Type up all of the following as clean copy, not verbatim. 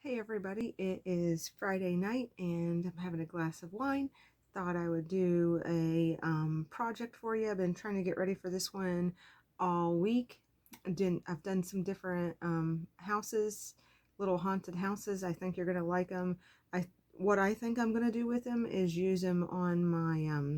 Hey everybody, it is Friday night and I'm having a glass of wine. Thought I would do a project for you. I've been trying to get ready for this one all week. I've done some different houses, little haunted houses. I think you're gonna like them. What I think I'm gonna do with them is use them on my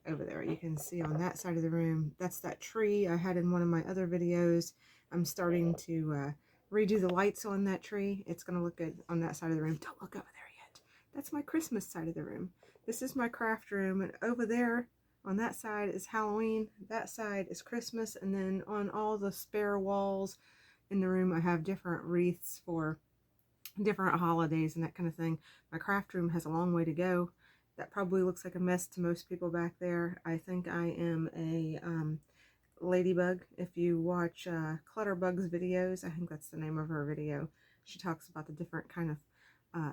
over there. You can see on that side of the room. That's that tree I had in one of my other videos. I'm starting to redo the lights on that tree. It's going to look good on that side of the room. Don't look over there yet. That's my Christmas side of the room. This is my craft room, and over there on that side is Halloween. That side is Christmas, and then on all the spare walls in the room I have different wreaths for different holidays and that kind of thing. My craft room has a long way to go. That probably looks like a mess to most people back there. I think I am a ladybug. If you watch Clutterbug's videos, I think that's the name of her video. She talks about the different kind of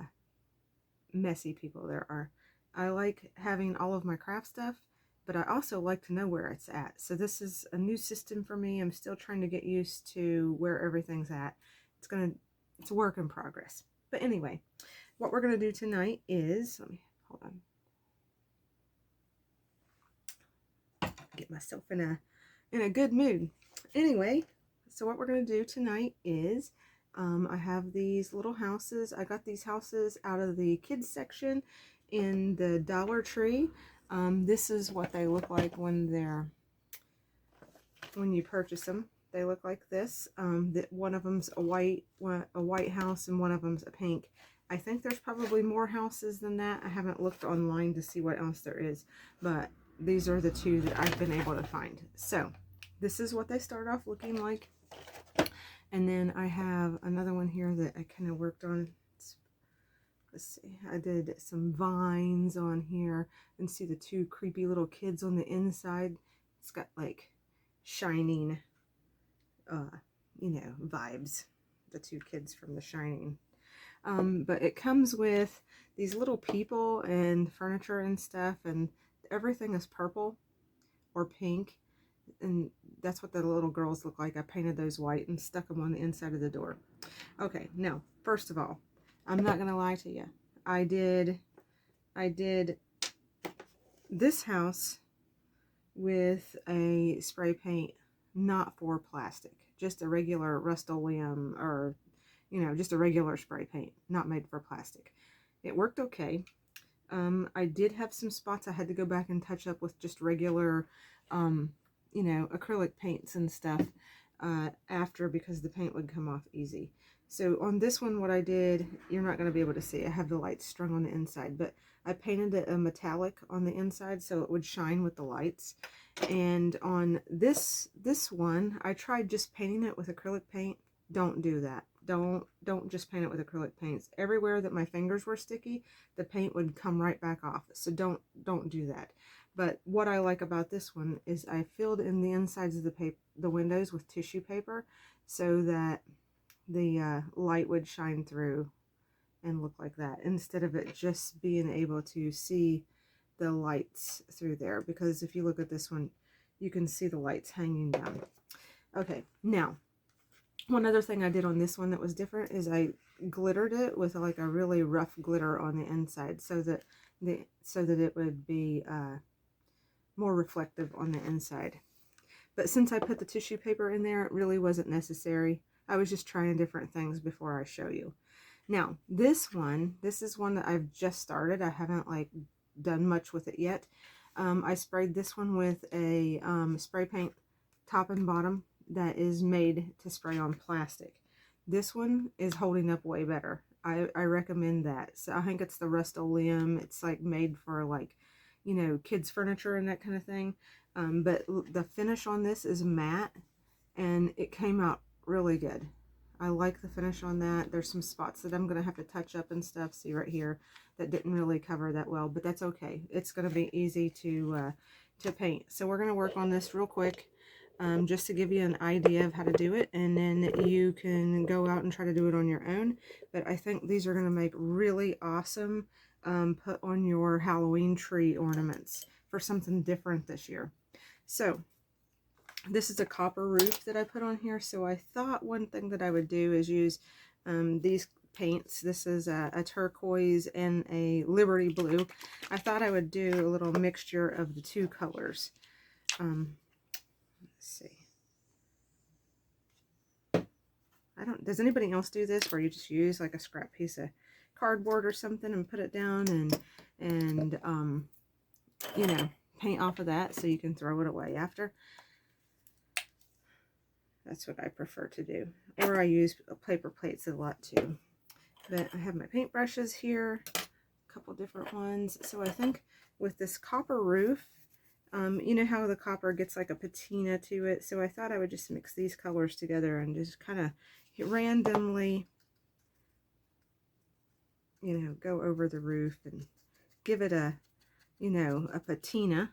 messy people there are. I like having all of my craft stuff, but I also like to know where it's at. So this is a new system for me. I'm still trying to get used to where everything's at. It's a work in progress. But anyway, what we're gonna do tonight is, let me hold on, get myself in a good mood. Anyway, so what we're gonna do tonight is I have these little houses. I got these houses out of the kids section in the Dollar Tree. This is what they look like when you purchase them. They look like this. One of them's a white house and one of them's a pink. I think there's probably more houses than that. I haven't looked online to see what else there is, but these are the two that I've been able to find. So this is what they start off looking like. And then I have another one here that I kind of worked on. Let's see, I did some vines on here and see the two creepy little kids on the inside. It's got like shining vibes, the two kids from The Shining. But it comes with these little people and furniture and stuff, and everything is purple or pink, and that's what the little girls look like. I painted those white and stuck them on the inside of the door. Okay, now, first of all, I'm not gonna lie to you. I did this house with a spray paint, not for plastic, just a regular Rust-Oleum, or just a regular spray paint, not made for plastic. It worked okay. I did have some spots I had to go back and touch up with just regular acrylic paints and stuff after, because the paint would come off easy. So on this one, what I did, you're not going to be able to see. I have the lights strung on the inside, but I painted it a metallic on the inside so it would shine with the lights. And on this one, I tried just painting it with acrylic paint. Don't do that. Don't just paint it with acrylic paints. Everywhere that my fingers were sticky, the paint would come right back off. So don't do that. But what I like about this one is I filled in the insides of the windows with tissue paper so that the light would shine through and look like that, instead of it just being able to see the lights through there. Because if you look at this one, you can see the lights hanging down. Okay, now, one other thing I did on this one that was different is I glittered it with like a really rough glitter on the inside so that it would be more reflective on the inside. But since I put the tissue paper in there, it really wasn't necessary. I was just trying different things before I show you. Now, this is one that I've just started. I haven't like done much with it yet. I sprayed this one with a spray paint top and bottom that is made to spray on plastic. This one is holding up way better. I recommend that. So I think it's the Rust-Oleum. It's like made for like, kids furniture and that kind of thing. But the finish on this is matte, and it came out really good. I like the finish on that. There's some spots that I'm going to have to touch up and stuff. See right here, that didn't really cover that well, but that's okay. It's going to be easy to paint. So we're going to work on this real quick, just to give you an idea of how to do it, and then you can go out and try to do it on your own. But I think these are going to make really awesome put on your Halloween tree ornaments for something different this year. So this is a copper roof that I put on here, so I thought one thing that I would do is use these paints. This is a turquoise and a Liberty Blue. I thought I would do a little mixture of the two colors. Let's see. Does anybody else do this where you just use like a scrap piece of cardboard or something and put it down and you know, paint off of that so you can throw it away after? That's what I prefer to do. Or I use paper plates a lot too. But I have my paintbrushes here, a couple different ones. So I think with this copper roof, you know how the copper gets like a patina to it. So I thought I would just mix these colors together and just kind of randomly, you know, go over the roof and give it a, you know, a patina.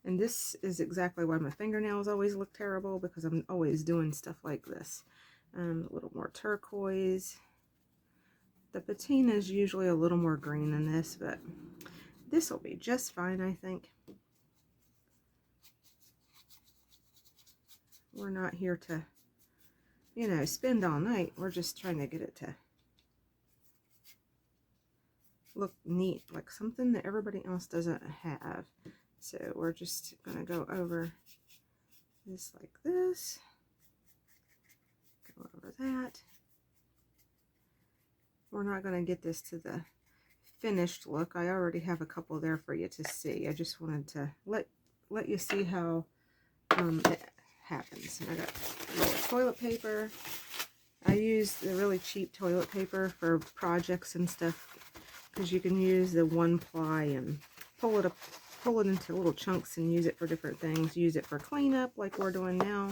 And this is exactly why my fingernails always look terrible, because I'm always doing stuff like this. A little more turquoise. The patina is usually a little more green than this, but this will be just fine, I think. We're not here to, you know, spend all night. We're just trying to get it to look neat, like something that everybody else doesn't have. So we're just going to go over this like this. Go over that. We're not going to get this to the finished look. I already have a couple there for you to see. I just wanted to let you see how it happens. And I got a little toilet paper. I use the really cheap toilet paper for projects and stuff, because you can use the 1-ply and pull it into little chunks and use it for different things. Use it for cleanup like we're doing now.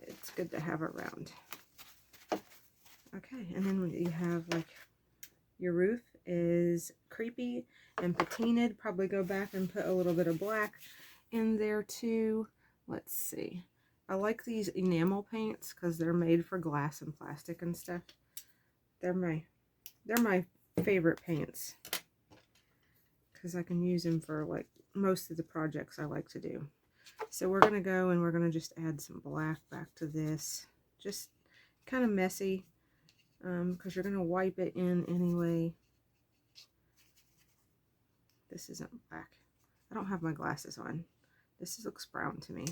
It's good to have around. Okay, and then you have like your roof is creepy and patinaed. Probably go back and put a little bit of black in there too. Let's see. I like these enamel paints because they're made for glass and plastic and stuff. They're my favorite paints because I can use them for like most of the projects I like to do. So we're going to go and we're going to just add some black back to this. Just kind of messy because you're going to wipe it in anyway. This isn't black. I don't have my glasses on. This looks brown to me.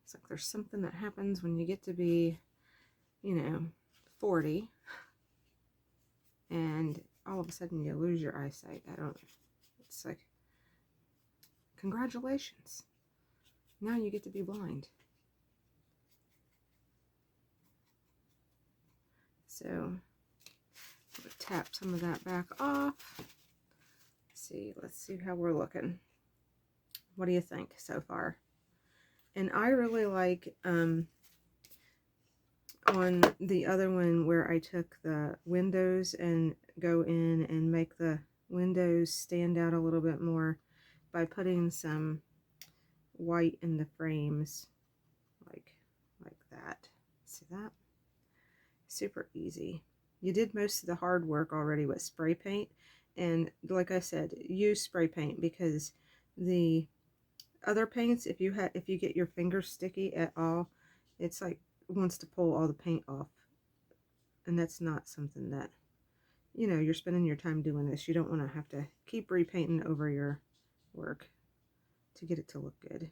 It's like there's something that happens when you get to be, you know, 40 and all of a sudden you lose your eyesight. It's like, congratulations. Now you get to be blind. So, I'll tap some of that back off. Let's see how we're looking. What do you think so far? And I really like, on the other one where I took the windows and go in and make the windows stand out a little bit more by putting some white in the frames, like that. See that? Super easy. You did most of the hard work already with spray paint, and like I said, use spray paint, because the other paints, if you get your fingers sticky at all, it's like wants to pull all the paint off, and that's not something that, you know, you're spending your time doing this. You don't want to have to keep repainting over your work to get it to look good.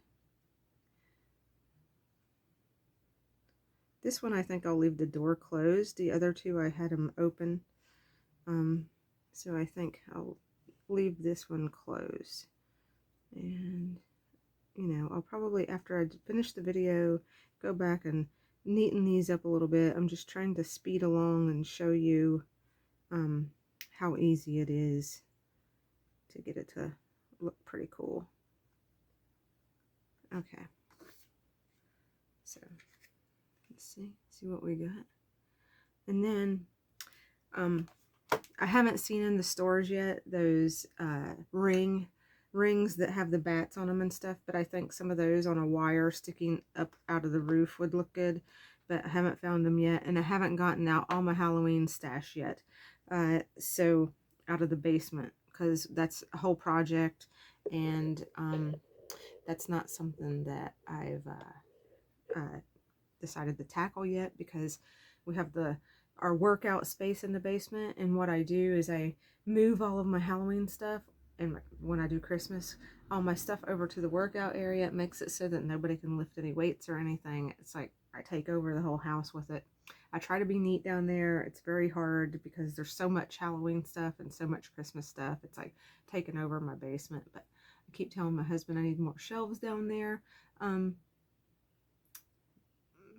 This one I think I'll leave the door closed. The other two I had them open, so I think I'll leave this one closed. And you know, I'll probably, after I finish the video, go back and neaten these up a little bit. I'm just trying to speed along and show you how easy it is to get it to look pretty cool. Okay, so let's see what we got. And then I haven't seen in the stores yet those rings that have the bats on them and stuff, but I think some of those on a wire sticking up out of the roof would look good, but I haven't found them yet, and I haven't gotten out all my Halloween stash yet, so out of the basement, because that's a whole project, and that's not something that I've decided to tackle yet, because we have our workout space in the basement, and what I do is I move all of my Halloween stuff, and when I do Christmas, all my stuff over to the workout area. It makes it so that nobody can lift any weights or anything. It's like I take over the whole house with it. I try to be neat down there. It's very hard because there's so much Halloween stuff and so much Christmas stuff. It's like taking over my basement. But I keep telling my husband I need more shelves down there.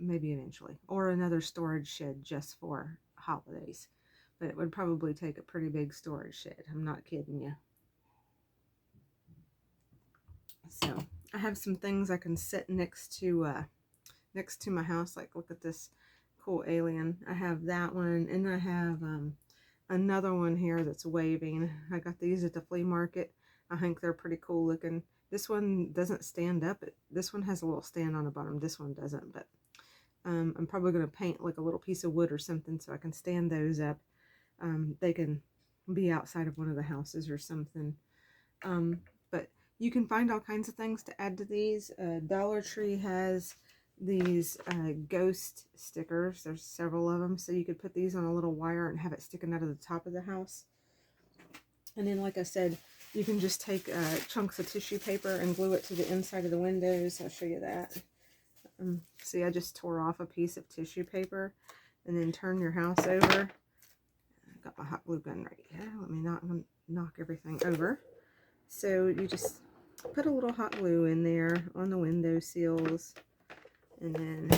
Maybe eventually, or another storage shed just for holidays. But it would probably take a pretty big storage shed. I'm not kidding you. So I have some things I can sit next to my house. Like, look at this cool alien. I have that one, and I have another one here that's waving. I got these at the flea market. I think they're pretty cool looking. This one doesn't stand up. This one has a little stand on the bottom. This one doesn't, but I'm probably going to paint like a little piece of wood or something so I can stand those up. They can be outside of one of the houses or something. But you can find all kinds of things to add to these. Dollar Tree has these ghost stickers. There's several of them, so you could put these on a little wire and have it sticking out of the top of the house. And then, like I said, you can just take chunks of tissue paper and glue it to the inside of the windows. I'll show you that. See, I just tore off a piece of tissue paper, and then turn your house over. I've got my hot glue gun right here. Let me not knock everything over. So you just put a little hot glue in there on the window sills, and then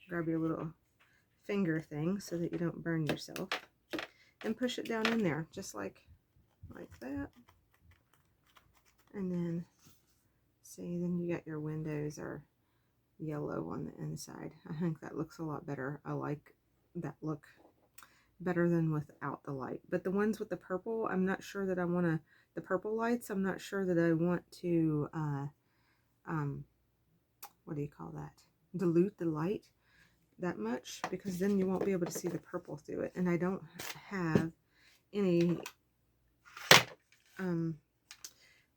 grab your little finger thing so that you don't burn yourself, and push it down in there just like that. And then see, then you got your windows are yellow on the inside. I think that looks a lot better. I like that look better than without the light. But the ones with the purple, I'm not sure that I want to, the purple lights, I'm not sure that I want to what do you call that, dilute the light that much, because then you won't be able to see the purple through it. And I don't have any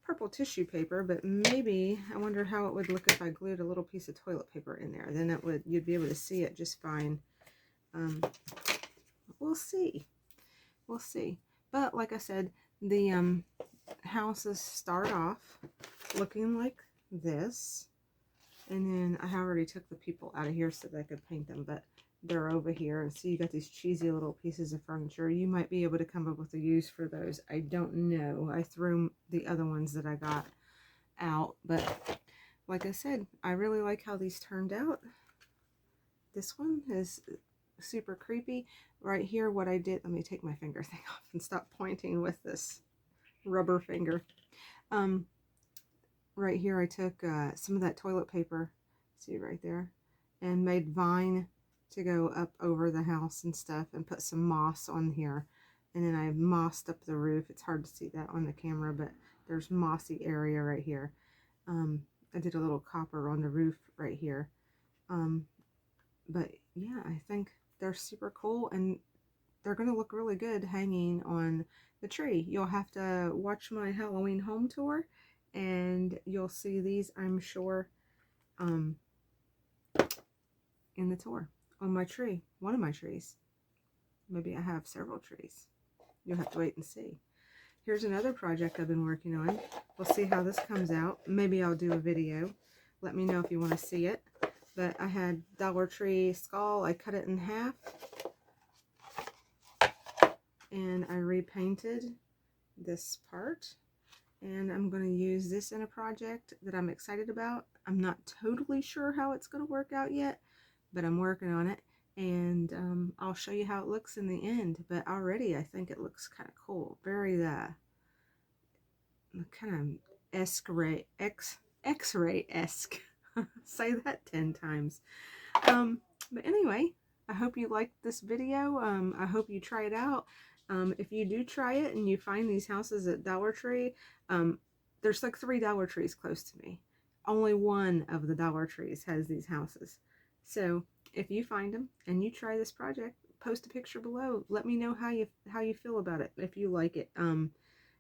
purple tissue paper, but maybe, I wonder how it would look if I glued a little piece of toilet paper in there. Then it would, you'd be able to see it just fine. We'll see. We'll see. But like I said, the houses start off looking like this. And then I already took the people out of here so that I could paint them, but they're over here. And so you got these cheesy little pieces of furniture. You might be able to come up with a use for those. I don't know. I threw the other ones that I got out, but like I said, I really like how these turned out. This one is super creepy. Right here, what I did, let me take my finger thing off and stop pointing with this rubber finger. Right here, I took some of that toilet paper, see right there, and made vine to go up over the house and stuff, and put some moss on here. And then I mossed up the roof. It's hard to see that on the camera, but there's mossy area right here. I did a little copper on the roof right here. But yeah, I think they're super cool, and they're going to look really good hanging on the tree. You'll have to watch my Halloween home tour, and you'll see these, I'm sure, in the tour on my tree, one of my trees. Maybe I have several trees. You'll have to wait and see. Here's another project I've been working on. We'll see how this comes out. Maybe I'll do a video. Let me know if you want to see it. But I had Dollar Tree skull. I cut it in half, and I repainted this part. And I'm going to use this in a project that I'm excited about. I'm not totally sure how it's going to work out yet, but I'm working on it. And I'll show you how it looks in the end. But already I think it looks kind of cool. Very kind of X-ray-esque. Say that 10 times. But anyway, I hope you liked this video. I hope you try it out. If you do try it and you find these houses at Dollar Tree, there's like 3 Dollar Trees close to me. Only one of the Dollar Trees has these houses. So if you find them and you try this project, post a picture below. Let me know how you feel about it, if you like it.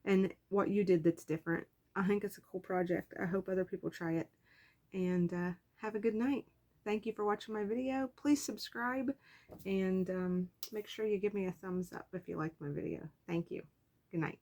and what you did that's different. I think it's a cool project. I hope other people try it. And have a good night. Thank you for watching my video. Please subscribe and make sure you give me a thumbs up if you like my video. Thank you. Good night.